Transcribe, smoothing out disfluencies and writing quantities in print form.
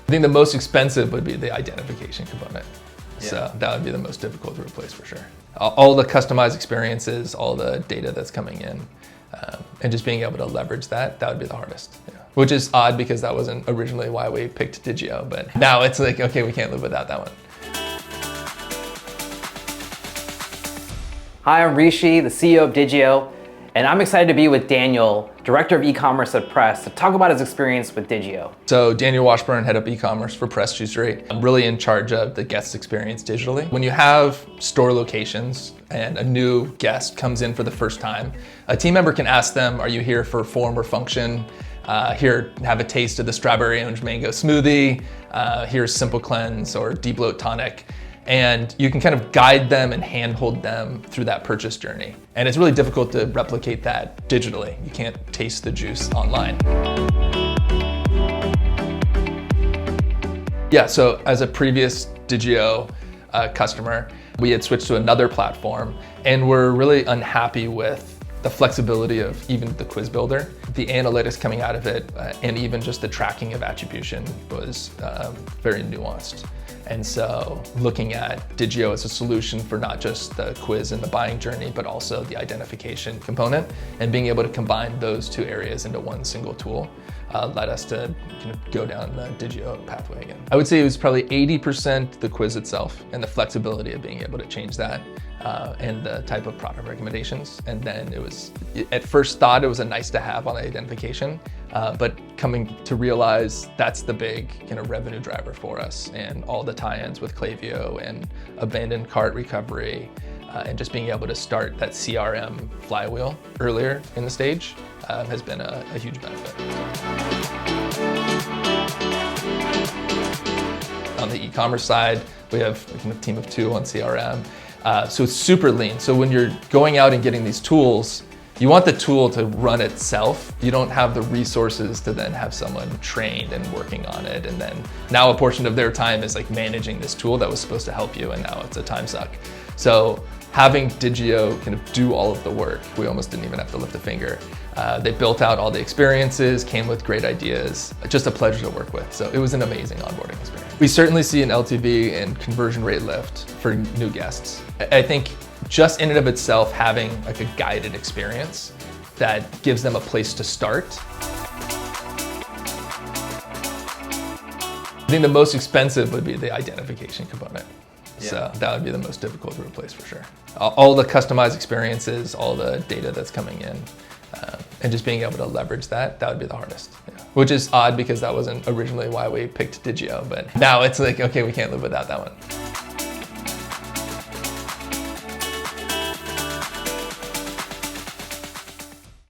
I think the most expensive would be the identification component. So that would be the most difficult to replace for sure. All the customized experiences, all the data that's coming in, and just being able to leverage that would be the hardest. Which is odd because that wasn't originally why we picked Digioh, but now it's like, okay, we can't live without that one. Hi, I'm Rishi, the CEO of Digioh, and I'm excited to be with Daniel, Director of E-commerce at Press, to talk about his experience with Digioh. So Daniel Washburn, head of e-commerce for Pressed Juicery. I'm really in charge of the guest experience digitally. When you have store locations and a new guest comes in for the first time, a team member can ask them, are you here for form or function? Here, have a taste of the strawberry orange mango smoothie. Here's Simple Cleanse or Debloat Tonic. And you can kind of guide them and handhold them through that purchase journey. And it's really difficult to replicate that digitally. You can't taste the juice online. Yeah, so as a previous Digioh customer, we had switched to another platform and we're really unhappy with the flexibility of even the quiz builder. The analytics coming out of it and even just the tracking of attribution was very nuanced. And so looking at Digioh as a solution for not just the quiz and the buying journey, but also the identification component, and being able to combine those two areas into one single tool led us to kind of go down the Digioh pathway again. I would say it was probably 80% the quiz itself and the flexibility of being able to change that and the type of product recommendations. And then it was, at first thought, it was a nice to have on the identification, but coming to realize that's the big kind of revenue driver for us, and all the tie-ins with Klaviyo and abandoned cart recovery, and just being able to start that CRM flywheel earlier in the stage has been a huge benefit. On the e-commerce side, we have a team of 2 on CRM. So it's super lean. So when you're going out and getting these tools, you want the tool to run itself. You don't have the resources to then have someone trained and working on it. And then now a portion of their time is like managing this tool that was supposed to help you, and now it's a time suck. So having Digioh kind of do all of the work, we almost didn't even have to lift a finger. They built out all the experiences, came with great ideas, just a pleasure to work with. So it was an amazing onboarding experience. We certainly see an LTV and conversion rate lift for new guests. I think just in and of itself, having like a guided experience that gives them a place to start. I think the most expensive would be the identification component. So that would be the most difficult to replace for sure. All the customized experiences, all the data that's coming in, and just being able to leverage that would be the hardest. Which is odd because that wasn't originally why we picked Digioh, but now it's like, okay, we can't live without that one.